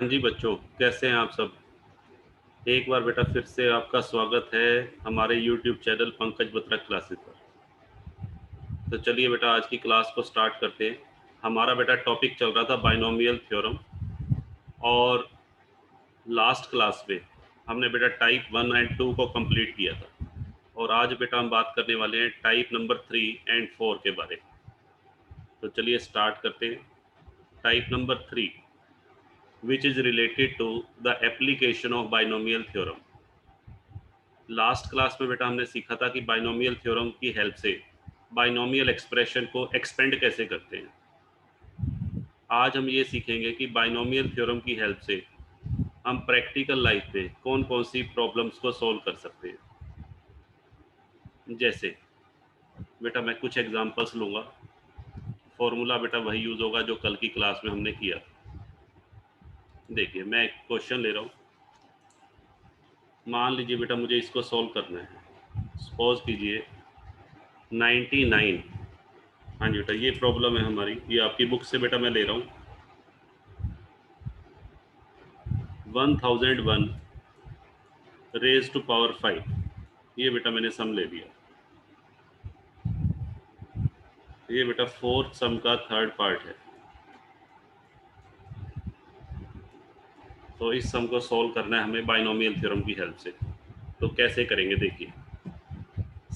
हाँ जी बच्चों, कैसे हैं आप सब। एक बार बेटा फिर से आपका स्वागत है हमारे YouTube channel Pankaj Batra classes पर। तो चलिए बेटा आज की क्लास को स्टार्ट करते हैं। हमारा बेटा टॉपिक चल रहा था बाइनोमियल थ्योरम, और लास्ट क्लास में हमने बेटा टाइप 1 एंड 2 को कंप्लीट किया था, और आज बेटा हम बात करने वाले हैं टाइप नंबर 3 एंड 4 के बारे में। तो चलिए स्टार्ट करते हैं। Type number 3, which is related to the application of binomial theorem। Last class में बेटा हमने सीखा था कि बाइनोमियल थ्योरम की हेल्प से बाइनोमियल एक्सप्रेशन को एक्सपेंड कैसे करते हैं। आज हम ये सीखेंगे कि बाइनोमियल थ्योरम की हेल्प से हम प्रैक्टिकल लाइफ में कौन कौन सी प्रॉब्लम्स को सॉल्व कर सकते हैं। जैसे बेटा मैं कुछ एग्जांपल्स लूँगा। फॉर्मूला बेटा वही यूज़ होगा जो कल की क्लास में हमने किया। देखिए मैं एक क्वेश्चन ले रहा हूँ। मान लीजिए बेटा मुझे इसको सॉल्व करना है। सपोज कीजिए 99। हाँ जी बेटा ये प्रॉब्लम है हमारी, ये आपकी बुक से बेटा मैं ले रहा हूँ। 1001 रेज टू पावर 5, ये बेटा मैंने सम ले लिया। ये बेटा फोर्थ सम का थर्ड पार्ट है। तो इस सम को सॉल्व करना है हमें बाइनोमियल थ्योरम की हेल्प से। तो कैसे करेंगे देखिए।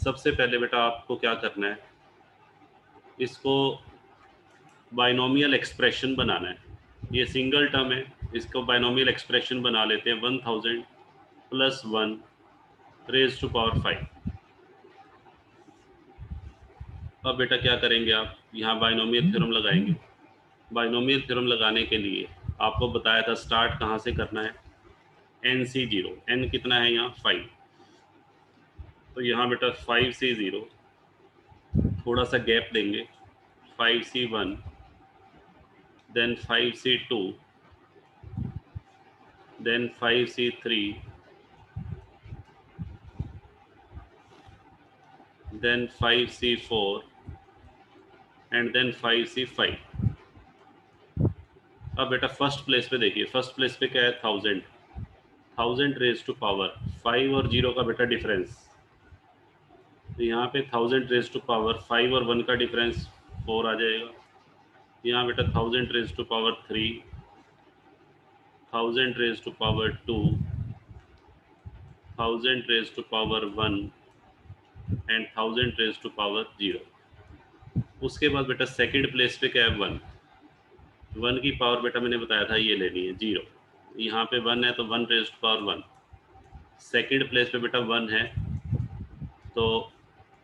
सबसे पहले बेटा आपको क्या करना है, इसको बाइनोमियल एक्सप्रेशन बनाना है। ये सिंगल टर्म है, इसको बाइनोमियल एक्सप्रेशन बना लेते हैं। 1000 प्लस 1 रेज टू पावर 5। अब बेटा क्या करेंगे, आप यहाँ बाइनोमियल थ्योरम लगाएंगे। बाइनोमियल थ्योरम लगाने के लिए आपको बताया था स्टार्ट कहाँ से करना है। NC0, n कितना है यहाँ 5। तो यहाँ बेटा 5C0, थोड़ा सा गैप देंगे। 5C1, then 5C2, then 5C3, then 5C4 and then 5C5। अब बेटा फर्स्ट प्लेस पे देखिए, फर्स्ट प्लेस पे क्या है 1000। 1000 रेज टू पावर 5 और 0 का बेटा डिफरेंस। तो यहाँ पे 1000 रेज टू पावर 5 और 1 का डिफरेंस 4 आ जाएगा। यहाँ बेटा 1000 raise to power 3, 1000 raise to power 2, 1000 raise to power 1 and 1000 raise to power 0। उसके बाद बेटा सेकंड प्लेस पे क्या है 1। 1 की पावर बेटा मैंने बताया था ये लेनी है 0। यहाँ पे 1 है तो 1 raise to power 1। Second place पे बेटा 1 है, तो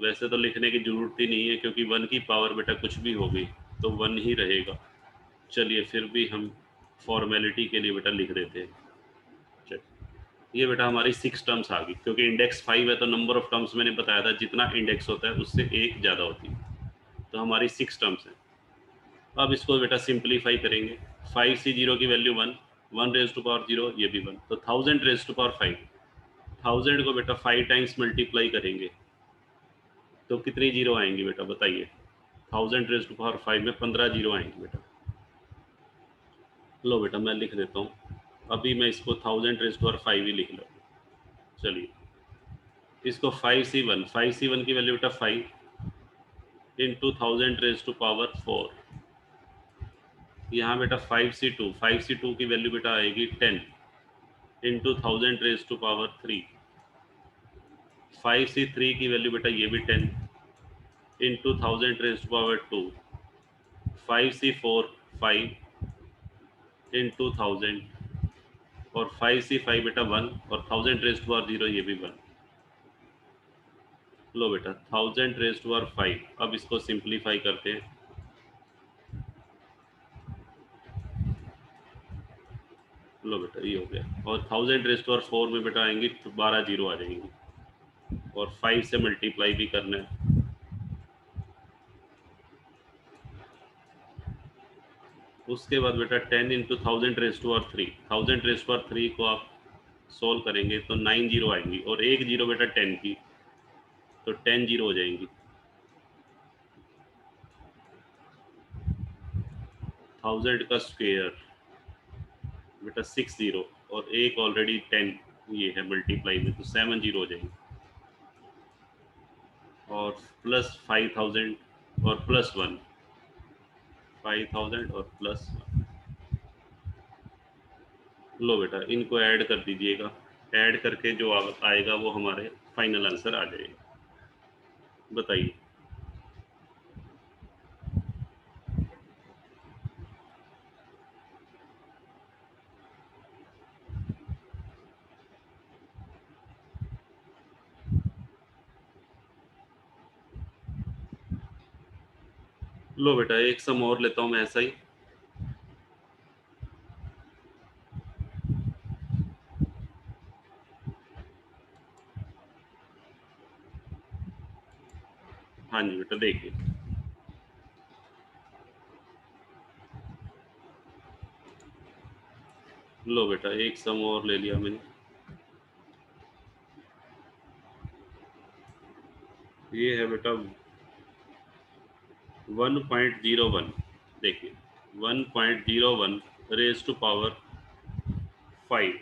वैसे तो लिखने की ज़रूरत ही नहीं है क्योंकि 1 की पावर बेटा कुछ भी होगी तो 1 ही रहेगा। चलिए फिर भी हम फॉर्मेलिटी के लिए बेटा लिख देते हैं। चलिए ये बेटा हमारी 6 टर्म्स आ गई, क्योंकि इंडेक्स 5 है तो नंबर ऑफ टर्म्स मैंने बताया था जितना इंडेक्स होता है उससे एक ज़्यादा होती है। तो हमारी 6 टर्म्स हैं। अब इसको बेटा सिंप्लीफाई करेंगे। 5C0 की वैल्यू 1, 1 रेज टू पावर 0 ये भी 1, तो 1000 रेज टू पावर 5। 1000 को बेटा 5 टाइम्स मल्टीप्लाई करेंगे तो कितनी जीरो आएंगी बेटा बताइए। 1000 रेज टू पावर 5 में 15 जीरो आएंगी बेटा। लो बेटा मैं लिख देता हूँ, अभी मैं इसको 1000 रेज टू पावर 5 ही लिख लो। चलिए इसको 5C1 की वैल्यू बेटा 5 इंटू 1000 रेज टू पावर 4। यहाँ बेटा 5C2 की वैल्यू बेटा आएगी 10 into 1000 raise to power 3। 5C3 की वैल्यू बेटा ये भी 10 into 1000 raise to power 2। 5C4 5 into 1000, और 5C5 बेटा 1, और 1000 रेज टू पावर 0 ये भी 1। लो बेटा 1000 रेज टू पावर 5। अब इसको सिंप्लीफाई करते हैं। लो बेटा ये हो गया, और 1000 रेज टू पावर 4 में बेटा आएंगी तो 12 जीरो आ जाएंगी, और 5 से मल्टीप्लाई भी करना है। उसके बाद बेटा 10 into 1000 raise to power 3। 1000 raise to power 3 को आप सोल्व करेंगे तो 9 जीरो आएंगी, और एक जीरो बेटा 10 की, तो 10 जीरो हो जाएंगी। 1000 का स्क्वायर बेटा 6 0 और एक ऑलरेडी 10 ये है मल्टीप्लाई में, तो 7 0 हो जाएंगे, और प्लस 5000 और प्लस 1, 5000 और प्लस 1। लो बेटा इनको ऐड कर दीजिएगा, ऐड करके जो आएगा वो हमारे फाइनल आंसर आ जाएगा। बताइए। लो बेटा एक सम और लेता हूँ मैं ऐसा ही। हाँ जी बेटा देखिए, लो बेटा एक सम और ले लिया मैंने। ये है बेटा 1.01। देखिए 1.01 रेज टू पावर 5,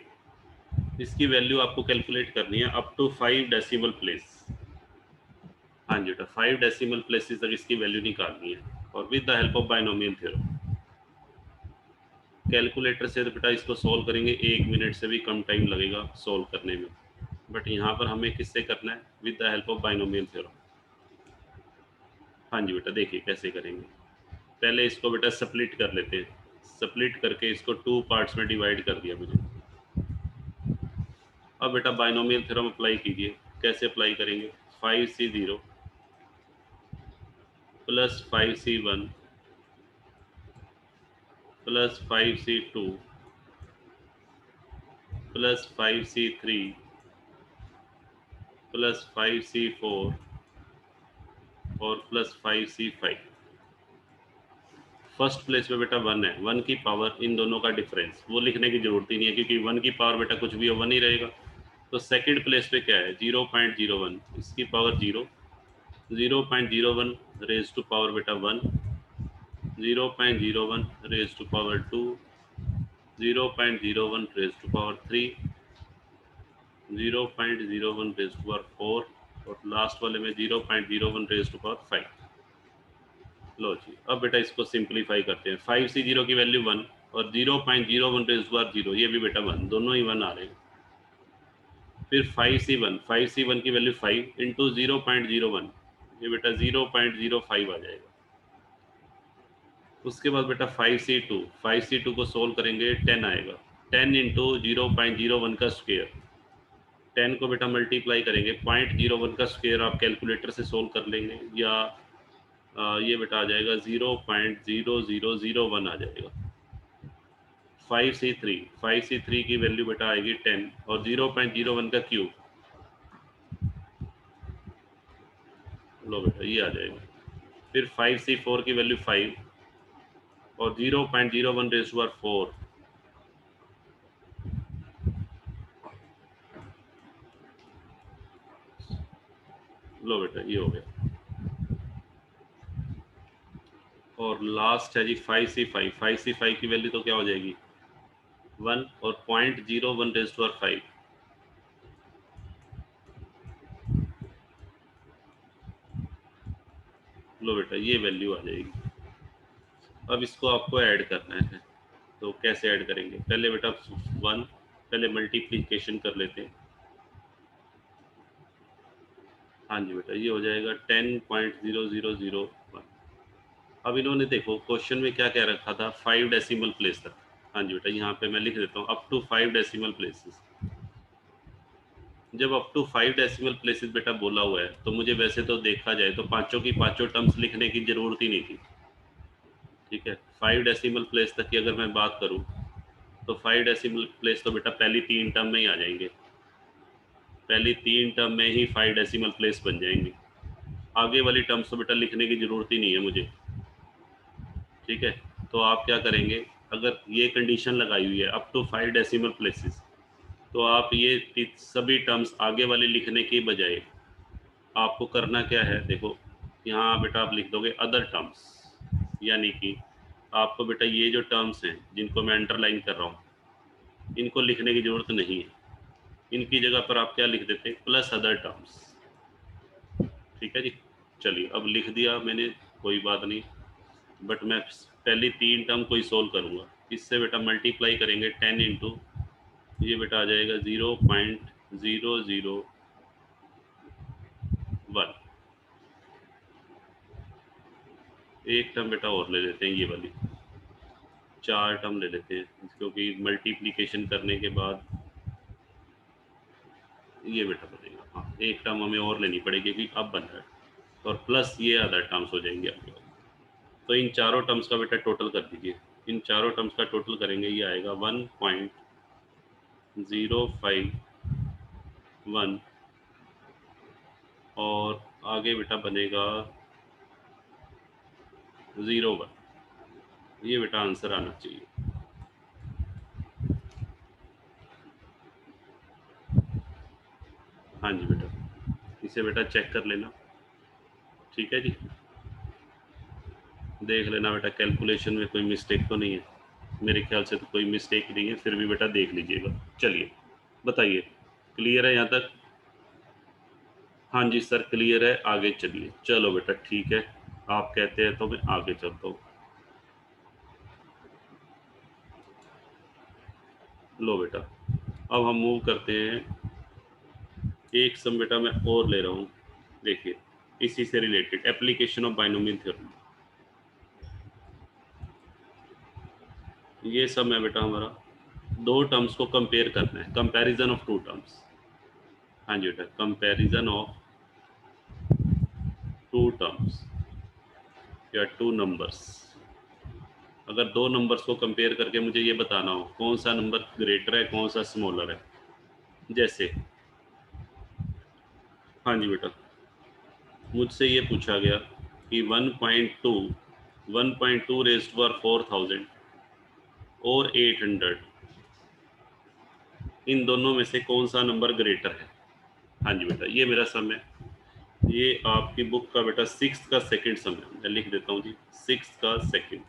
इसकी वैल्यू आपको कैलकुलेट करनी है अप टू 5 डेसिमल प्लेस। हाँ जी बेटा 5 डेसिमल प्लेसेस तक इसकी वैल्यू निकालनी है, और with the help of binomial theorem. Calculator से तो बेटा इसको सॉल्व करेंगे 1 मिनट से भी कम टाइम लगेगा सॉल्व करने में, बट यहाँ पर हमें किससे करना है, with the help of binomial theorem. हाँ जी बेटा देखिए कैसे करेंगे। पहले इसको बेटा स्प्लिट कर लेते हैं, स्प्लिट करके इसको 2 पार्ट्स में डिवाइड कर दिया मैंने। अब बेटा बाइनोमियल थ्योरम अप्लाई कीजिए। कैसे अप्लाई करेंगे, 5c0 plus 5c1 plus 5c2 plus 5c3 plus 5c4 और प्लस 5c5। फर्स्ट प्लेस पे बेटा 1 है, 1 की पावर इन दोनों का डिफरेंस, वो लिखने की जरूरत ही नहीं है क्योंकि 1 की पावर बेटा कुछ भी हो 1 ही रहेगा। तो सेकंड प्लेस पे क्या है, 0.01, इसकी पावर 0, 0.01 रेज टू पावर बेटा 1, 0.01 raise to power 2, 0.01 raise to power 3, 0.01 raise to power 4, और लास्ट वाले में 0.01 रेज टू पावर 5। लो जी अब बेटा इसको सिंप्लीफाई करते हैं। 5c0 की वैल्यू 1 और 0.01 रेज टू पावर 0, ये भी बेटा 1, दोनों ही 1 आ रहे हैं। फिर 5c1 की वैल्यू 5 इंटू 0.01, ये बेटा 0.05 आ जाएगा। उसके बाद बेटा 5c2 को सोल्व करेंगे 10 आएगा, 10 इंटू 0.01 का स्क्वेयर, 10 को बेटा मल्टीप्लाई करेंगे 0.01 का स्क्वेयर आप कैलकुलेटर से सोल्व कर लेंगे, या ये बेटा आ जाएगा 0.0001 आ जाएगा। 5c3 की वैल्यू बेटा आएगी 10 और 0.01 का क्यूब, लो बेटा ये आ जाएगा। फिर 5c4 की वैल्यू 5 और 0.01 रेज़ टू पावर 4, लो बेटा ये हो गया। और लास्ट है जी 5c5 की वैल्यू तो क्या हो जाएगी 1 और 0.01 रेज़ टू पावर 5, लो बेटा ये वैल्यू आ जाएगी। अब इसको आपको ऐड करना है, तो कैसे ऐड करेंगे, पहले बेटा 1 पहले मल्टीप्लिकेशन कर लेते हैं। हाँ जी बेटा ये हो जाएगा 10.0001। अब इन्होंने देखो क्वेश्चन में क्या क्या रखा था, 5 डेसिमल प्लेस तक। हाँ जी बेटा यहाँ पे मैं लिख देता हूँ अप टू 5 डेसिमल प्लेसेस। जब अप टू 5 डेसिमल प्लेसेस बेटा बोला हुआ है तो मुझे वैसे तो देखा जाए तो पांचों की पांचों टर्म्स लिखने की जरूरत ही नहीं थी। ठीक है, 5 डेसिमल प्लेस तक की अगर मैं बात करूँ तो 5 डेसिमल प्लेस तो बेटा पहली 3 टर्म में ही आ जाएंगे, पहली 3 टर्म में ही 5 डेसिमल प्लेस बन जाएंगे। आगे वाली टर्म्स तो बेटा लिखने की जरूरत ही नहीं है मुझे। ठीक है, तो आप क्या करेंगे, अगर ये कंडीशन लगाई हुई है अप टू 5 डेसिमल प्लेसेस, तो आप ये सभी टर्म्स आगे वाले लिखने के बजाय आपको करना क्या है, देखो यहाँ बेटा आप लिख दोगे अदर टर्म्स, यानी कि आपको बेटा ये जो टर्म्स हैं जिनको मैं अंडरलाइन कर रहा हूँ, इनको लिखने की ज़रूरत नहीं है, इनकी जगह पर आप क्या लिख देते हैं, प्लस अदर टर्म्स। ठीक है जी, चलिए अब लिख दिया मैंने, कोई बात नहीं, बट मैं पहली 3 टर्म को ही सोल्व करूँगा। इससे बेटा मल्टीप्लाई करेंगे 10 इंटू, ये बेटा आ जाएगा 0.001। एक टर्म बेटा और ले लेते हैं, ये वाली 4 टर्म ले लेते हैं, क्योंकि मल्टीप्लिकेशन करने के बाद ये बेटा बनेगा। हाँ, एक टर्म हमें और लेनी पड़ेगी क्योंकि अब बन रहा है, और प्लस ये अदर टर्म्स हो जाएंगे आपके। तो इन चारों टर्म्स का बेटा टोटल कर दीजिए। इन चारों टर्म्स का टोटल करेंगे, ये आएगा 1.051, और आगे बेटा बनेगा 0.1। ये बेटा आंसर आना चाहिए। हाँ जी बेटा, इसे बेटा चेक कर लेना। ठीक है जी, देख लेना बेटा कैलकुलेशन में कोई मिस्टेक तो नहीं है। मेरे ख्याल से तो कोई मिस्टेक नहीं है, फिर भी बेटा देख लीजिएगा। चलिए बताइए, क्लियर है यहाँ तक? हाँ जी सर क्लियर है, आगे चलिए। चलो बेटा ठीक है, आप कहते हैं तो मैं आगे चलता हूँ। लो बेटा, अब हम मूव करते हैं। एक सम बेटा मैं और ले रहा हूँ, देखिए इसी से related, application of binomial theorem. ये सम है बेटा हमारा, दो टर्म्स को कंपेयर करना है, कंपैरिजन ऑफ टू टर्म्स। हाँ जी बेटा, कंपैरिजन ऑफ टू टर्म्स या टू नंबर्स। अगर दो नंबर्स को कंपेयर करके मुझे ये बताना हो कौन सा नंबर ग्रेटर है, कौन सा स्मॉलर है। जैसे हाँ जी बेटा, मुझसे ये पूछा गया कि 1.2 रेज़्ड टू पावर 4000 और 800, इन दोनों में से कौन सा नंबर ग्रेटर है। हाँ जी बेटा, ये मेरा सम है। ये आपकी बुक का बेटा 6th का सेकंड सम है, मैं लिख देता हूँ जी, 6th का सेकंड।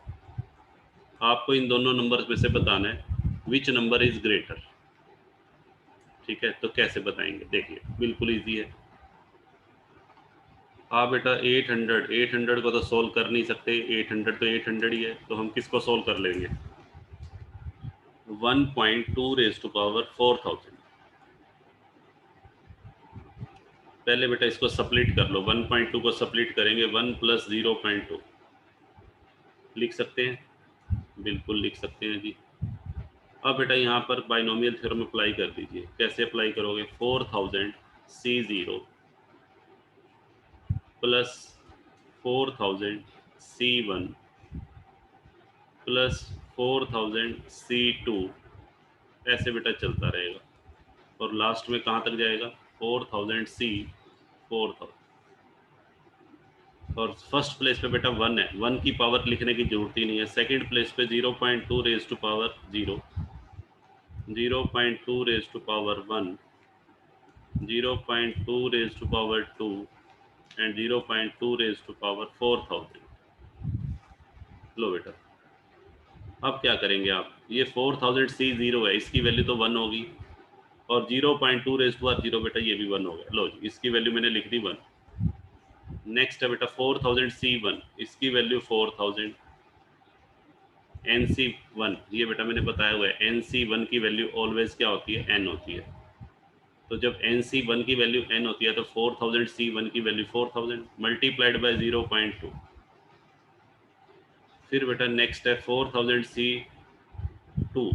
आपको इन दोनों नंबर्स में से बताना है विच नंबर इज ग्रेटर। ठीक है, तो कैसे बताएंगे, देखिए बिल्कुल इजी है। आप बेटा 800 को तो सोल्व कर नहीं सकते, 800 तो 800 ही है, तो हम किसको सोल्व कर लेंगे, 1.2 रेज़ टू पावर 4000। पहले बेटा इसको सप्लिट कर लो, 1.2 को सप्लिट करेंगे 1 प्लस 0.2, लिख सकते हैं, बिल्कुल लिख सकते हैं जी। अब बेटा यहाँ पर बाइनोमियल थ्योरम अप्लाई कर दीजिए। कैसे अप्लाई करोगे, 4000 C0 plus 4000 C1 plus 4000 C2, ऐसे बेटा चलता रहेगा, और लास्ट में कहाँ तक जाएगा, 4000 C 4000। और फर्स्ट प्लेस पे बेटा 1 है, 1 की पावर लिखने की जरूरत ही नहीं है। सेकंड प्लेस पे 0.2 raise to power 0, 0.2 raise to power 1, 0.2 raise to power 2 and 0.2 raise to power 4000। लो बेटा, अब क्या करेंगे आप, ये 4000 C0 है, इसकी वैल्यू तो 1 होगी, और 0.2 रेज़ टू पावर 0 बेटा ये भी 1 हो गया। लो जी, इसकी वैल्यू मैंने लिख दी 1। नेक्स्ट है बेटा 4000 C1, इसकी वैल्यू 4000। NC1, ये बेटा मैंने बताया हुआ है, NC1 की वैल्यू ऑलवेज क्या होती है, n होती है। तो जब NC1 की वैल्यू n होती है तो 4000 C1 की वैल्यू 4000 मल्टीप्लाइड बाय 0.2। फिर बेटा नेक्स्ट है 4000 C2,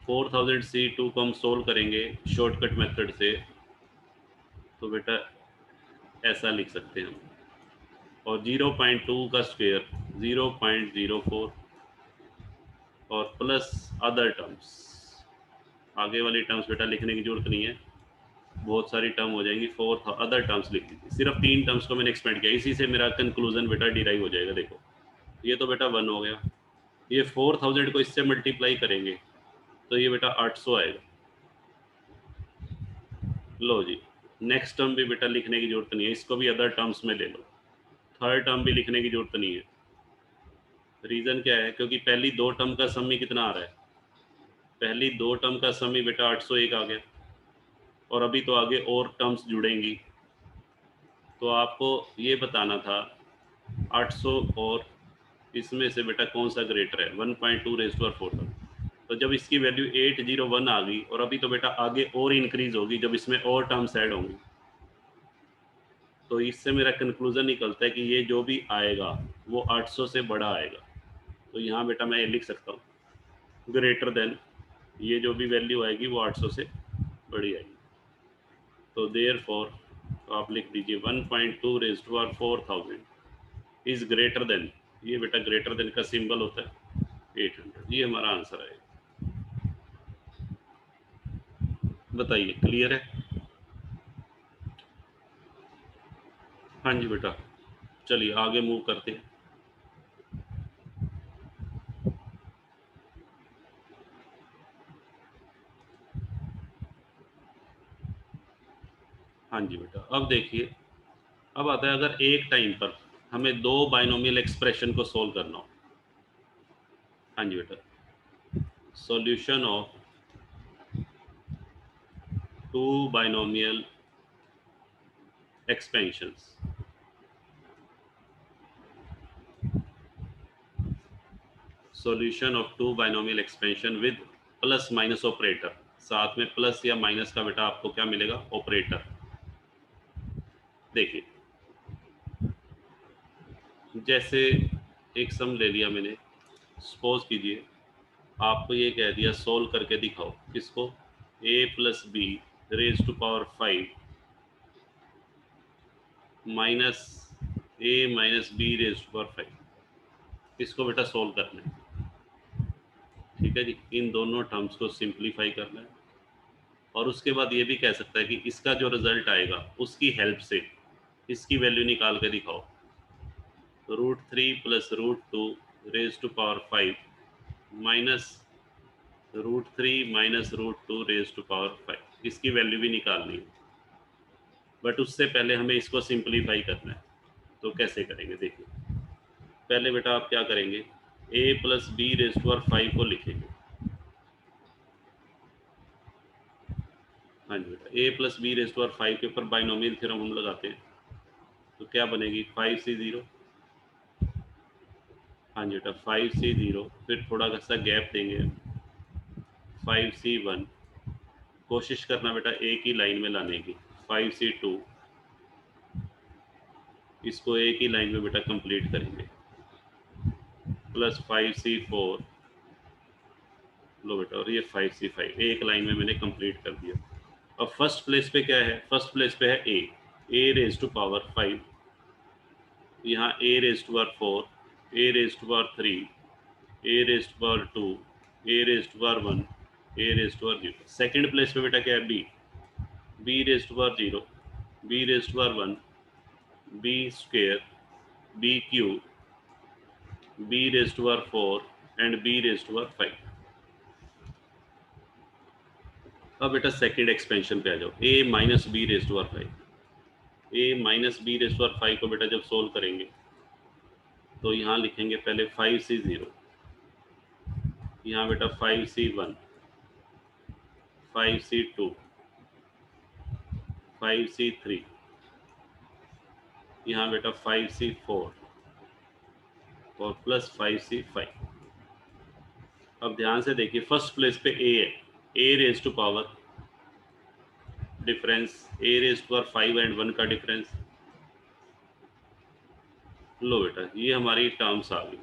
4000 C2 को हम सोल्व करेंगे शॉर्टकट मेथड से, तो बेटा ऐसा लिख सकते हैं हम, और 0.2 का स्क्वायर 0.04, और प्लस अदर टर्म्स। आगे वाली टर्म्स बेटा लिखने की जरूरत नहीं है, बहुत सारी टर्म हो जाएंगी, 4 अदर टर्म्स लिख लीजिए। सिर्फ 3 टर्म्स को मैंने एक्सपेंड किया, इसी से मेरा कंक्लूजन बेटा डिराइव हो जाएगा। देखो ये तो बेटा 1 हो गया, ये 4000 को इससे मल्टीप्लाई करेंगे तो ये बेटा 800 आएगा। लो जी, नेक्स्ट टर्म भी बेटा लिखने की जरूरत नहीं है, इसको भी अदर टर्म्स में ले लो। थर्ड टर्म भी लिखने की जरूरत नहीं है। रीज़न क्या है, क्योंकि पहली दो टर्म का सम ही कितना आ रहा है, पहली 2 टर्म का सम ही बेटा 801 आ गया, और अभी तो आगे और टर्म्स जुड़ेंगी, तो आपको ये बताना था 800 और इसमें से बेटा कौन सा ग्रेटर है, 1.2 रेज़ टू पावर 4। तो जब इसकी वैल्यू 801 आ गई, और अभी तो बेटा आगे और इंक्रीज होगी जब इसमें और टर्म्स ऐड होंगी, तो इससे मेरा कंक्लूजन निकलता है कि ये जो भी आएगा वो 800 से बड़ा आएगा। तो यहाँ बेटा मैं ये लिख सकता हूँ ग्रेटर देन, ये जो भी वैल्यू आएगी वो 800 से बड़ी आएगी। तो देयरफॉर आप लिख दीजिए 1.2 raise to power 4000 is greater than, ये बेटा ग्रेटर देन का सिंबल होता है 800। ये हमारा आंसर है। बताइए क्लियर है? हाँ जी बेटा, चलिए आगे मूव करते हैं। हाँ जी बेटा, अब देखिए, अब आता है अगर एक टाइम पर हमें दो बाइनोमियल एक्सप्रेशन को सोल्व करना हो। हाँ जी बेटा, solution of two binomial expansions. Solution of two binomial expansion with plus minus operator, साथ में प्लस या माइनस का बेटा आपको क्या मिलेगा, ऑपरेटर। देखिए, जैसे एक सम ले लिया मैंने, सपोज कीजिए आपको ये कह दिया सोल्व करके दिखाओ, किसको, a plus b raise to power 5 minus a minus b raise to power 5, इसको बेटा सोल्व करना है। ठीक है जी, इन दोनों टर्म्स को सिंप्लीफाई करना है, और उसके बाद ये भी कह सकता है कि इसका जो रिजल्ट आएगा उसकी हेल्प से इसकी वैल्यू निकाल के दिखाओ। √3 plus √2 raise to power 5 minus √3 minus √2 raise to power 5, इसकी वैल्यू भी निकालनी है, बट उससे पहले हमें इसको सिंप्लीफाई करना है। तो कैसे करेंगे देखिए, पहले बेटा आप क्या करेंगे, a plus b raise to power 5 को लिखेंगे। हाँ जी बेटा, a plus b raise to power 5 के ऊपर बाइनोमियल थ्योरम हम लगाते हैं, तो क्या बनेगी 5c0। हाँ जी बेटा 5c0, फिर थोड़ा सा गैप देंगे 5c1, कोशिश करना बेटा एक ही लाइन में लाने की, 5c2, इसको एक ही लाइन में बेटा कंप्लीट करेंगे, प्लस 5c4, लो बेटा, और ये 5c5 एक लाइन में मैंने कंप्लीट कर दिया। अब फर्स्ट प्लेस पे क्या है, फर्स्ट प्लेस पे है a रेज टू पावर 5, यहाँ a raise to power 4, a raise to power 3, a raise to power 2, a raise to power 1, a raise to power 0। Second place पे बेटा क्या है, b raise to power 0, b raise to power 1, b square, b cube, b raise to power 4 and b raise to power 5। अब बेटा second expansion पे आ जाओ, a minus b raise to power 5, a minus b raise to power 5 को बेटा जब solve करेंगे तो यहाँ लिखेंगे पहले 5c0, यहाँ बेटा 5c1, 5c2, 5c3, यहाँ बेटा 5c4 और प्लस 5c5। अब ध्यान से देखिए, फर्स्ट प्लेस पे a है, a raise to power difference, a raise to power 5 and 1 का डिफरेंस। लो बेटा, ये हमारी टर्म्स आ गई।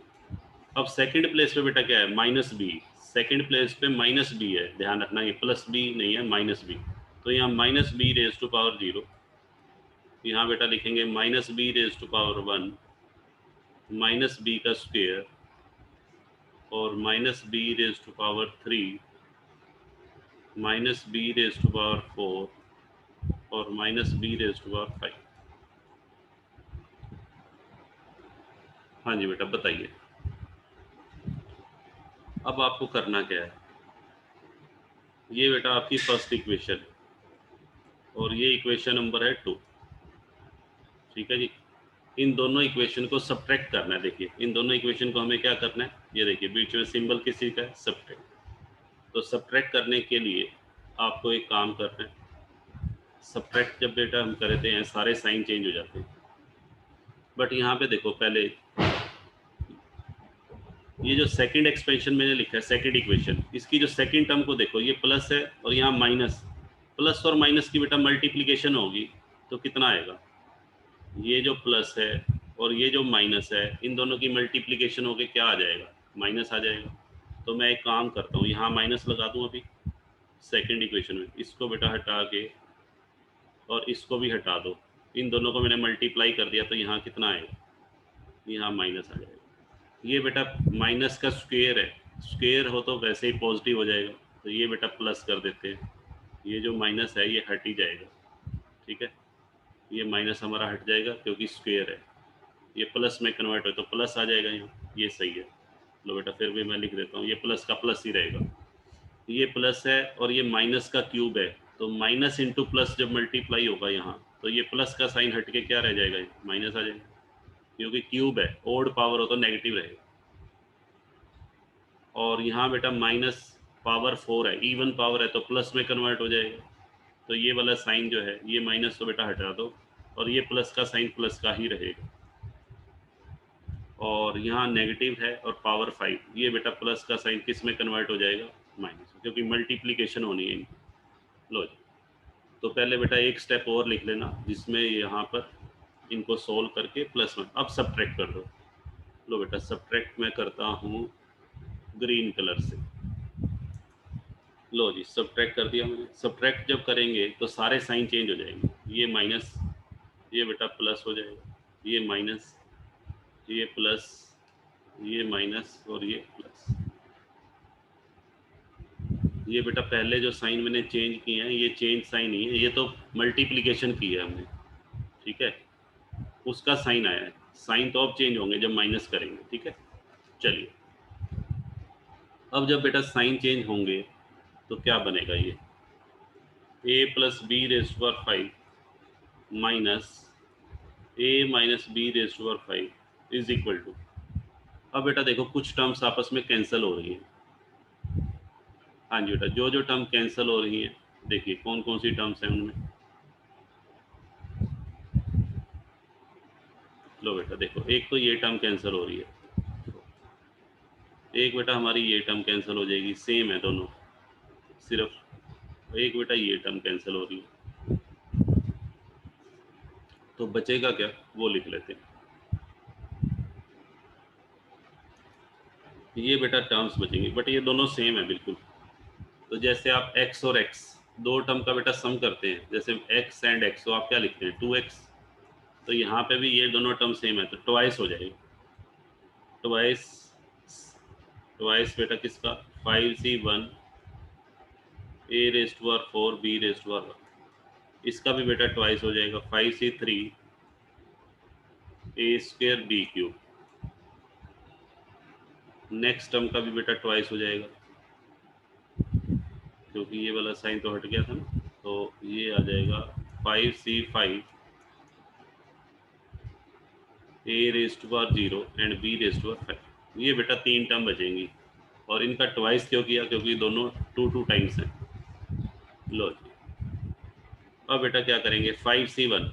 अब सेकंड प्लेस पे बेटा क्या है, माइनस बी, सेकंड प्लेस पे माइनस बी है, ध्यान रखना ये प्लस बी नहीं है, माइनस बी। तो यहाँ minus b raise to power 0, यहाँ बेटा लिखेंगे minus b raise to power 1 minus b का स्क्वायर और minus b raise to power 3 minus b raise to power 4 और minus b raise to power 5। हाँ जी बेटा बताइए, अब आपको करना क्या है, ये बेटा आपकी फर्स्ट इक्वेशन और ये इक्वेशन नंबर है 2। ठीक है जी, इन दोनों इक्वेशन को सब्ट्रैक्ट करना है। देखिए इन दोनों इक्वेशन को हमें क्या करना है, ये देखिए बीच में सिंबल किसी का है, सब्ट्रैक्ट। तो सब्ट्रैक्ट करने के लिए आपको एक काम करना है, सब्ट्रैक्ट जब बेटा हम करते हैं सारे साइन चेंज हो जाते हैं, बट यहाँ पे देखो पहले ये जो सेकंड एक्सपेंशन मैंने लिखा है, सेकंड इक्वेशन, इसकी जो सेकंड टर्म को देखो, ये प्लस है और यहाँ माइनस, प्लस और माइनस की बेटा मल्टीप्लिकेशन होगी तो कितना आएगा, ये जो प्लस है और ये जो माइनस है, इन दोनों की मल्टीप्लिकेशन होके क्या आ जाएगा, माइनस आ जाएगा। तो मैं एक काम करता हूँ, यहाँ माइनस लगा दूँ अभी सेकंड इक्वेशन में, इसको बेटा हटा के और इसको भी हटा दो, इन दोनों को मैंने मल्टीप्लाई कर दिया तो यहाँ कितना आएगा, यहाँ माइनस आ जाएगा। ये बेटा माइनस का स्क्वायर है, स्क्वायर हो तो वैसे ही पॉजिटिव हो जाएगा, तो ये बेटा प्लस कर देते हैं, ये जो माइनस है ये हट ही जाएगा, ठीक है, ये माइनस हमारा हट जाएगा क्योंकि स्क्वायर है, ये प्लस में कन्वर्ट हो तो प्लस आ जाएगा यहाँ, ये सही है। लो बेटा फिर भी मैं लिख देता हूँ, ये प्लस का प्लस ही रहेगा, ये प्लस है और ये माइनस का क्यूब है, तो माइनस इंटू प्लस जब मल्टीप्लाई होगा यहाँ, तो ये प्लस का साइन हट के क्या रह जाएगा, माइनस आ जाएगा, क्योंकि क्यूब है, ओड पावर हो तो नेगेटिव रहेगा। और यहाँ बेटा माइनस पावर 4 है, इवन पावर है तो प्लस में कन्वर्ट हो जाएगा, तो ये वाला साइन जो है ये माइनस तो बेटा हटा दो और ये प्लस का साइन प्लस का ही रहेगा। और यहाँ नेगेटिव है और पावर 5, ये बेटा प्लस का साइन किस में कन्वर्ट हो जाएगा, माइनस, क्योंकि मल्टीप्लिकेशन होनी है इनकी। लो जी, तो पहले बेटा एक स्टेप और लिख लेना जिसमें यहाँ पर इनको सोल्व करके प्लस वन, अब सब्ट्रैक्ट कर दो। लो बेटा सब्ट्रैक्ट मैं करता हूँ ग्रीन कलर से। लो जी सब्ट्रैक्ट कर दिया मैंने। सब्ट्रैक्ट जब करेंगे तो सारे साइन चेंज हो जाएंगे, ये माइनस, ये बेटा प्लस हो जाएगा, ये माइनस, ये प्लस, ये माइनस और ये प्लस। ये बेटा पहले जो साइन मैंने चेंज किए हैं ये चेंज साइन ही है, ये तो मल्टीप्लिकेशन की है हमने, ठीक है, उसका साइन आया है, साइन तो अब चेंज होंगे जब माइनस करेंगे, ठीक है। चलिए अब जब बेटा साइन चेंज होंगे तो क्या बनेगा, ये a plus b raise to power 5 minus a minus b raise to power 5 is equal to, अब बेटा देखो कुछ टर्म्स आपस में कैंसिल हो रही हैं। हाँ जी बेटा, जो जो टर्म कैंसिल हो रही हैं, देखिए कौन कौन सी टर्म्स हैं उनमें। लो बेटा देखो, एक तो ये टर्म कैंसिल हो रही है, एक बेटा हमारी ये टर्म कैंसिल हो जाएगी, सेम है दोनों, सिर्फ एक बेटा ये टर्म कैंसिल हो रही है, तो बचेगा क्या वो लिख लेते हैं। ये बेटा टर्म्स बचेंगे, बट ये दोनों सेम है बिल्कुल। तो जैसे आप x और x दो टर्म का बेटा सम करते हैं, जैसे x एंड x, तो आप क्या लिखते हैं 2x, तो यहाँ पे भी ये दोनों टर्म सेम है तो ट्वाइस हो जाएगा, ट्वाइस, ट्वाइस बेटा किसका 5c1 a raise to power 4 b raise to power 1, इसका भी बेटा ट्वाइस हो जाएगा 5c3 a square b cube, next term का भी बेटा ट्वाइस हो जाएगा क्योंकि ये वाला साइन तो हट गया था ना, तो ये आ जाएगा 5c5 a raise to power 0 and b raise to power 5, ये बेटा तीन टर्म बचेंगी और इनका ट्वाइस क्यों किया, क्योंकि दोनों 2 टाइम्स हैं। लो जी अब बेटा क्या करेंगे, 5c1,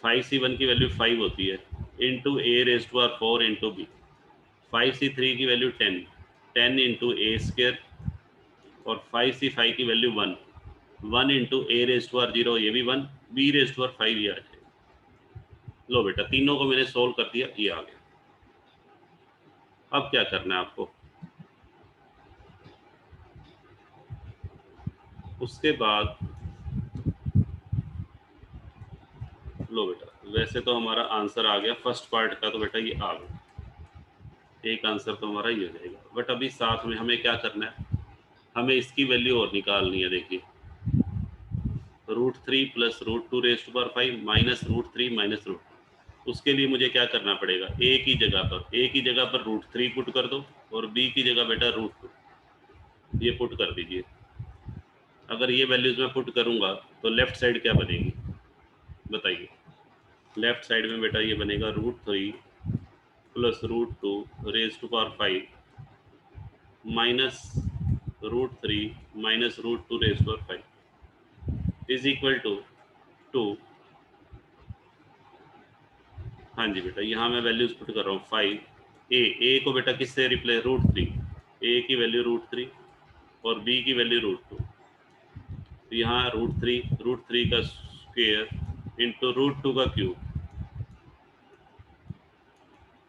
5c1 की वैल्यू 5 होती है, into a raise to power 4 into b, 5c3 की वैल्यू 10, 10 इंटू ए स्क्वायर, और 5c5 की value 1, 1 into a raise to power 0, ये भी 1, बी रेज़ टू पावर 5 ये आ जाएगा। लो बेटा तीनों को मैंने सोल्व कर दिया, ये आ गया। अब क्या करना है आपको, उसके बाद लो बेटा वैसे तो हमारा आंसर आ गया फर्स्ट पार्ट का, तो बेटा ये आ गया, एक आंसर तो हमारा ये हो जाएगा, बट अभी साथ में हमें क्या करना है, हमें इसकी वैल्यू और निकालनी है। देखिए √3 plus √2 raise to power 5 minus √3 minus √2, उसके लिए मुझे क्या करना पड़ेगा, a की जगह पर √3 पुट कर दो और b की जगह बेटा √2 ये पुट कर दीजिए। अगर ये वैल्यूज मैं पुट करूंगा तो लेफ्ट साइड क्या बनेगी बताइए, लेफ्ट साइड में बेटा ये बनेगा √3 plus √2 raise to power 5 minus √3 minus √2 raise to power 5 is equal to 2। हाँ जी बेटा, यहाँ मैं वैल्यूज पुट कर रहा हूँ 5। ए को बेटा किससे रिप्लेस, √3, ए की वैल्यू √3 और बी की वैल्यू √2। तो यहाँ √3 का स्क्वायर इंटू √2 का क्यूब,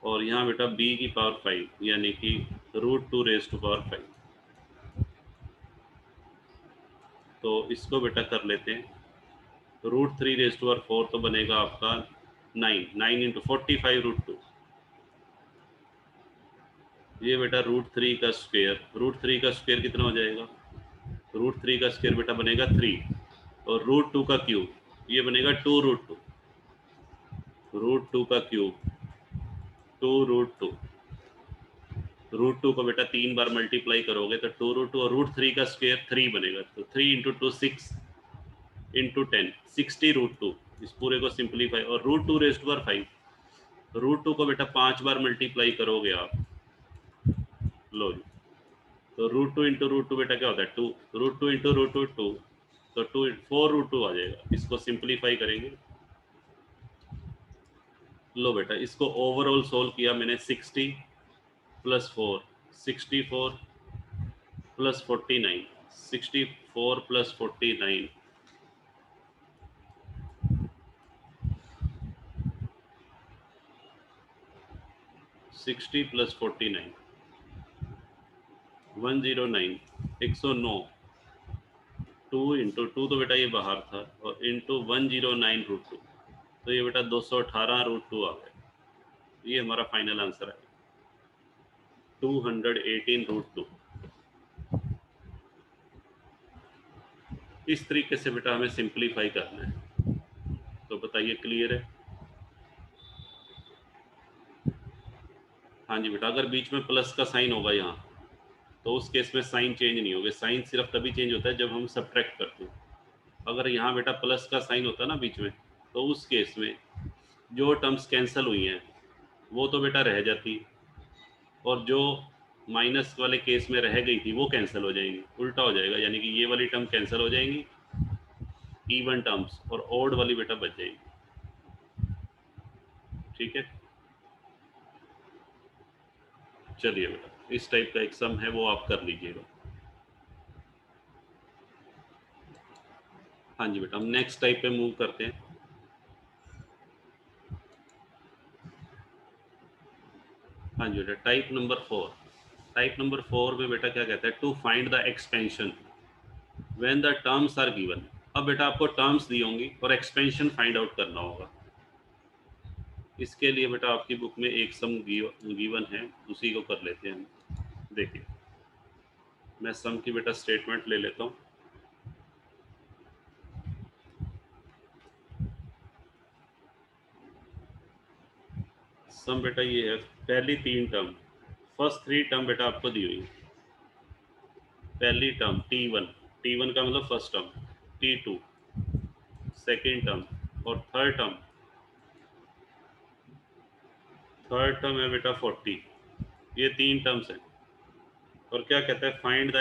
और यहाँ बेटा b की पावर 5 यानी कि √2 रेज़ टू पावर 5। तो इसको बेटा कर लेते हैं, √3 रेज़ टू पावर 4 तो बनेगा आपका 9 इंटू 45 √2। ये बेटा √3 का स्क्वायर कितना हो जाएगा, √3 का स्क्वायर बेटा बनेगा 3 और √2 का क्यूब ये बनेगा 2 √2 का क्यूब 2 √2 को बेटा 3 बार मल्टीप्लाई करोगे तो 2 और √3 का स्क्वायर 3 बनेगा, तो 3 इंटू 2 6 इंटू 10 60 √2। इस पूरे को सिंप्लीफाई और √2 रेज़ टू पावर 5, √2 को बेटा 5 बार मल्टीप्लाई करोगे आप, लो जी, तो √2 इंटू √2 बेटा क्या होता है 2, √2 इंटू √2 2, तो 4 √2 आ जाएगा। इसको सिंप्लीफाई करेंगे, लो बेटा इसको ओवरऑल सोल्व किया मैंने, 60 plus 4 64 plus 49 64 plus 49 60 plus 49 109 109 2 into 2 तो बेटा ये बाहर था और इंटू 109 √2, तो ये बेटा 218 √2 आ गया। ये हमारा फाइनल आंसर है 218 √2। इस तरीके से बेटा हमें सिंप्लीफाई करना है। तो बताइए क्लियर है? हाँ जी बेटा, अगर बीच में प्लस का साइन होगा यहाँ तो उस केस में साइन चेंज नहीं होगा। साइन सिर्फ तभी चेंज होता है जब हम सब्ट्रैक्ट करते हैं। अगर यहाँ बेटा प्लस का साइन होता है ना बीच में, तो उस केस में जो टर्म्स कैंसिल हुई हैं वो तो बेटा रह जाती, और जो माइनस वाले केस में रह गई थी वो कैंसिल हो जाएंगी, उल्टा हो जाएगा, यानी कि ये वाली टर्म कैंसिल हो जाएंगी इवन टर्म्स, और ऑड वाली बेटा बच जाएगी। ठीक है, चलिए बेटा इस टाइप का एक सम है वो आप कर लीजिएगा। हाँ जी बेटा, हम नेक्स्ट टाइप पे मूव करते हैं। हाँ जी बेटा, टाइप नंबर 4 में बेटा क्या कहता है, to find the expansion when the terms are given. अब बेटा आपको टर्म्स दी होंगी और एक्सपेंशन फाइंड आउट करना होगा। इसके लिए बेटा आपकी बुक में एक सम गिवन है, उसी को कर लेते हैं। देखिए मैं सम की बेटा स्टेटमेंट ले लेता हूँ। सम बेटा ये है, पहली 3 टर्म, फर्स्ट 3 टर्म बेटा आपको दी हुई। पहली टर्म T1 का मतलब first term, T2 second term, और थर्ड टर्म है बेटा 40। ये 3 टर्म्स हैं, और क्या कहता है, find the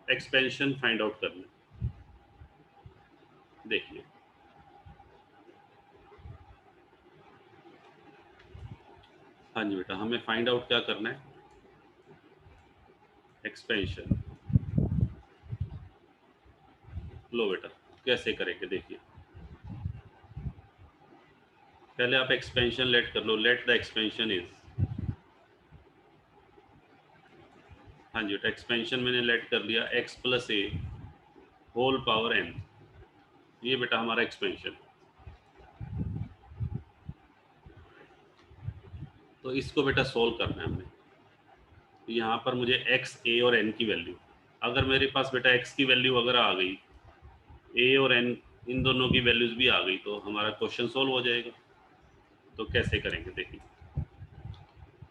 expansion find out करना। देखिए हाँ जी बेटा, हमें फाइंड आउट क्या करना है, एक्सपेंशन। लो बेटा कैसे करेंगे, देखिए पहले आप एक्सपेंशन लेट कर लो, लेट द एक्सपेंशन इज। हाँ जी बेटा, एक्सपेंशन मैंने लेट कर लिया x प्लस ए होल पावर n। ये बेटा हमारा एक्सपेंशन। तो इसको बेटा सोल्व करना है हमने। यहाँ पर मुझे x, a और n की वैल्यू, अगर मेरे पास बेटा x की वैल्यू अगर आ गई, a और n इन दोनों की वैल्यूज भी आ गई, तो हमारा क्वेश्चन सोल्व हो जाएगा। तो कैसे करेंगे देखिए,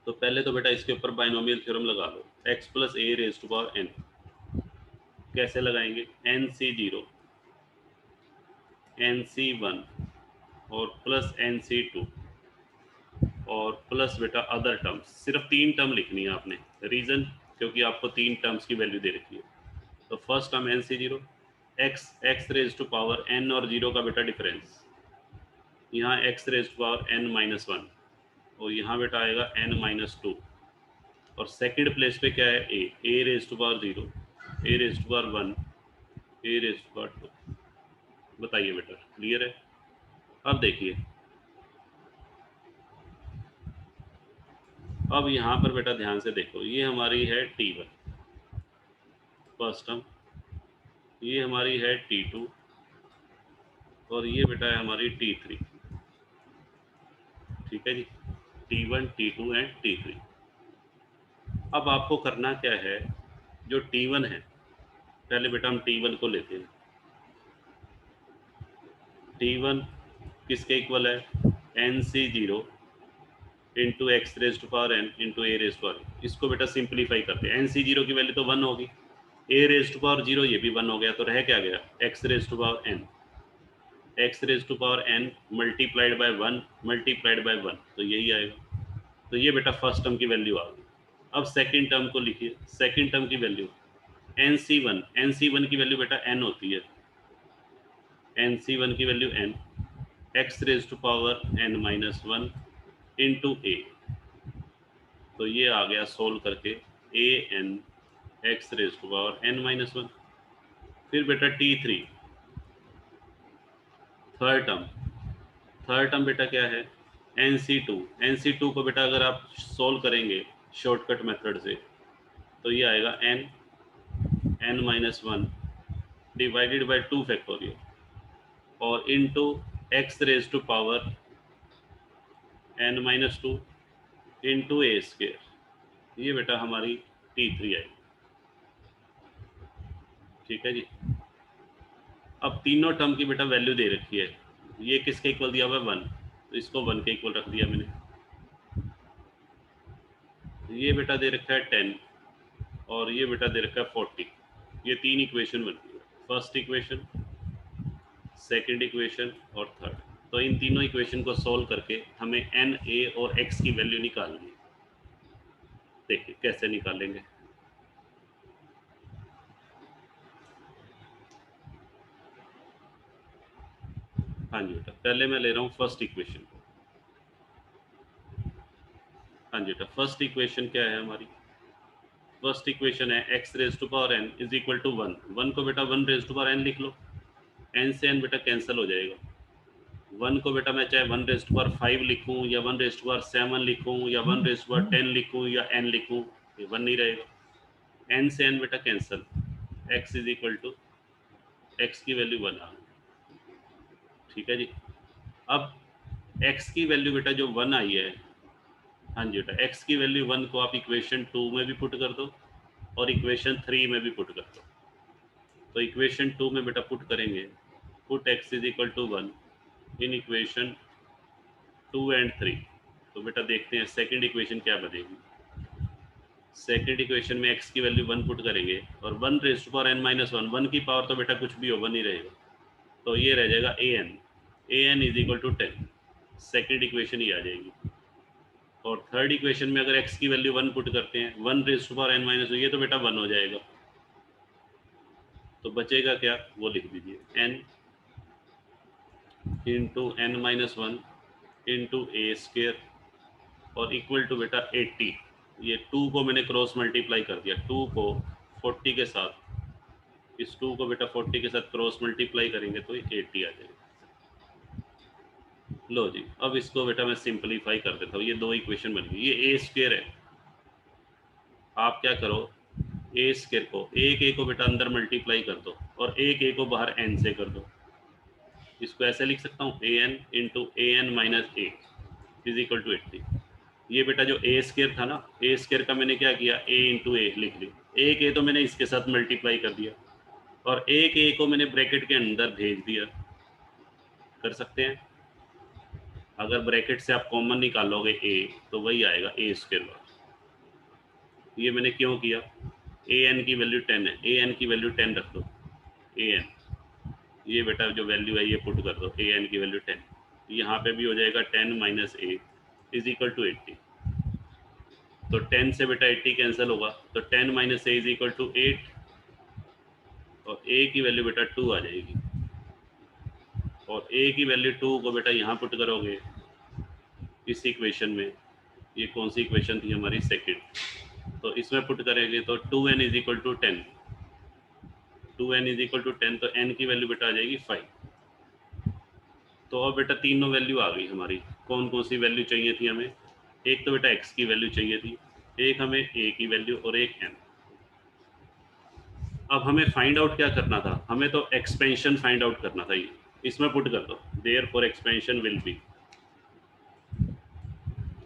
तो पहले तो बेटा इसके ऊपर बाइनोमियल थ्योरम लगा लो, x plus a raise to power n। कैसे लगाएंगे, nc0 nc1 और प्लस nc2 और प्लस बेटा अदर टर्म्स। सिर्फ 3 टर्म लिखनी है आपने, रीज़न क्योंकि आपको 3 टर्म्स की वैल्यू दे रखी है। तो first term N C zero, X raise to power N और जीरो का बेटा डिफरेंस, यहाँ X raise to power N minus one और यहाँ बेटा आएगा एन माइनस टू, और सेकेंड प्लेस पे क्या है A raise to power zero, A raise to power one, A raise to power two. बताइए बेटा क्लियर है? अब देखिए, अब यहाँ पर बेटा ध्यान से देखो, ये हमारी है T1 फर्स्ट टर्म, ये हमारी है T2 और ये बेटा है हमारी T3। ठीक है जी, T1, T2 एंड T3। अब आपको करना क्या है, जो T1 है, पहले बेटा हम T1 को लेते हैं। T1 किसके इक्वल है? NC0 into x raise to power n into a raise to power. इसको बेटा सिंप्लीफाई करते हैं। NC0 की वैल्यू तो 1 होगी, ए रेज टू पावर 0 ये भी 1 हो गया, तो रह क्या गया? X raise to power n, x raise to power n multiplied by 1 multiplied by 1, तो यही आएगा। तो ये बेटा फर्स्ट टर्म की वैल्यू आ गई। अब सेकंड टर्म को लिखिए, सेकंड टर्म की वैल्यू NC1 की वैल्यू बेटा n होती है, NC1 की value n, X raise to power n minus one into A, तो ये आ गया सोल्व करके A N x raise to power n minus one. फिर बेटा T3 थर्ड टर्म बेटा क्या है? NC2 को बेटा अगर आप सोल्व करेंगे शॉर्टकट मेथड से, तो ये आएगा n minus one divided by 2 factorial और into x raise to power n minus two into A square. ये बेटा हमारी T3 आई। ठीक है जी। अब तीनों टर्म की बेटा वैल्यू दे रखी है, ये किसके इक्वल दिया हुआ है? 1, तो इसको 1 के इक्वल रख दिया मैंने। ये बेटा दे रखा है 10 और ये बेटा दे रखा है 40। ये तीन इक्वेशन बनती है, फर्स्ट इक्वेशन, सेकंड इक्वेशन और थर्ड। तो इन तीनों इक्वेशन को सॉल्व करके हमें n, a और x की वैल्यू निकालनी है। देखिए कैसे निकालेंगे। हाँ जी बेटा, पहले मैं ले रहा हूँ फर्स्ट इक्वेशन को। हाँ जी बेटा, फर्स्ट इक्वेशन क्या है हमारी? फर्स्ट इक्वेशन है x raise to power n is equal to 1। 1 को बेटा 1 रेज टू पावर n लिख लो, n से n बेटा कैंसिल हो जाएगा। 1 को बेटा मैं चाहे 1 रेज टू पावर 5 लिखूँ या 1 रेज टू पावर 7 लिखूँ या 1 रेज टू पावर 10 लिखूँ या n लिखूँ, ये 1 नहीं रहेगा। n से n बेटा cancel, x is equal to x की वैल्यू 1 आ गई। ठीक है जी। अब x की वैल्यू बेटा जो 1 आई है, हाँ जी बेटा, x की वैल्यू 1 को आप इक्वेशन 2 में भी पुट कर दो और इक्वेशन 3 में भी पुट कर दो। तो इक्वेशन 2 में बेटा पुट करेंगे, put x is equal to 1 in equation 2 and 3। तो बेटा देखते हैं सेकंड इक्वेशन क्या बनेगी। सेकंड इक्वेशन में x की वैल्यू 1 पुट करेंगे और 1 raise to power n minus one, 1 की पावर तो बेटा कुछ भी हो 1 ही रहेगा, तो ये रह जाएगा an is equal to 10। Second equation ही आ जाएगी। और थर्ड इक्वेशन में अगर x की वैल्यू 1 पुट करते हैं, 1 raise to power n minus, ये तो बेटा 1 हो जाएगा, तो बचेगा क्या? वो लिख दीजिए, n into n minus one into A square और इक्वल टू बेटा 80। ये 2 को मैंने क्रॉस मल्टीप्लाई कर दिया, 2 को 40 के साथ, इस 2 को बेटा 40 के साथ क्रॉस मल्टीप्लाई करेंगे तो ये 80 आ जाएगा। लो जी, अब इसको बेटा मैं सिंपलीफाई कर देता हूँ। ये दो इक्वेशन बन गई, ये ए स्क्वेयर है। आप क्या करो, ए स्क्वेयर को, एक ए को बेटा अंदर मल्टीप्लाई कर दो और एक ए को बाहर एन से कर दो। इसको ऐसे लिख सकता हूँ, A N into A N minus A is equal to 80। ये बेटा जो ए स्क्वेयर था ना, ए स्क्वेयर का मैंने क्या किया, ए इंटू ए लिख लिया। एक ए तो मैंने इसके साथ मल्टीप्लाई कर दिया और एक ए को मैंने ब्रैकेट के अंदर भेज दिया। कर सकते हैं, अगर ब्रैकेट से आप कॉमन निकालोगे ए तो वही आएगा ए स्क्वेयर बार। ये मैंने क्यों किया, ए एन की वैल्यू 10 है, ए एन की वैल्यू 10 रख दो, ए एन, ये बेटा जो वैल्यू है ये पुट कर दो, ए एन की वैल्यू 10, यहाँ पे भी हो जाएगा 10 minus A is equal to 80। तो 10 से बेटा 80 कैंसिल होगा, तो 10 minus A is equal to 8 और ए की वैल्यू बेटा 2 आ जाएगी और ए की वैल्यू 2 को बेटा यहाँ पुट करोगे इस इक्वेशन में। ये कौन सी इक्वेशन थी हमारी? सेकंड। तो इसमें पुट करेंगे तो 2n is equal to 10, 2n is equal to 10, तो n की वैल्यू बेटा आ जाएगी 5। तो अब बेटा तीनों वैल्यू आ गई हमारी। कौन कौन सी वैल्यू चाहिए थी हमें? एक तो बेटा x की वैल्यू चाहिए थी, एक हमें a की वैल्यू और एक n। अब हमें फाइंड आउट क्या करना था? हमें तो एक्सपेंशन फाइंड आउट करना था। ये इसमें पुट कर दो, therefore expansion will be,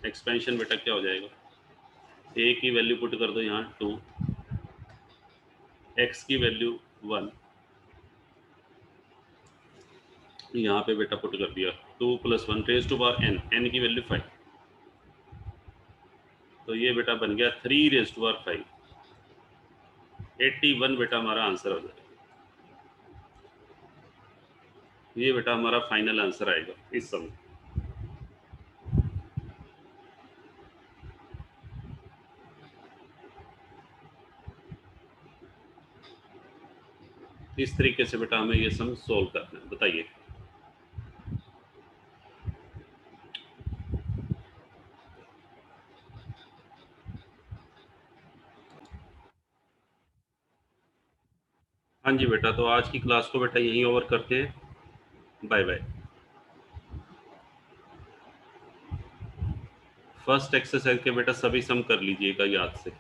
expansion बेटा क्या हो जाएगा? a की वैल्यू पुट कर दो यहाँ 2, x की वैल्यू 1, यहाँ पे बेटा पुट कर दिया 2 + 1 raise to power n, n की वैल्यू 5, तो ये बेटा बन गया 3 रेज़ टू पावर 5। 81 बेटा हमारा आंसर हो जाएगा। ये बेटा हमारा फाइनल आंसर आएगा इस सम। इस तरीके से बेटा हमें ये सम सोल्व करना है। बताइए। हाँ जी बेटा, तो आज की क्लास को बेटा यहीं ओवर करते हैं। Bye bye. फर्स्ट एक्सरसाइज के बेटा सभी सम कर लीजिएगा याद से।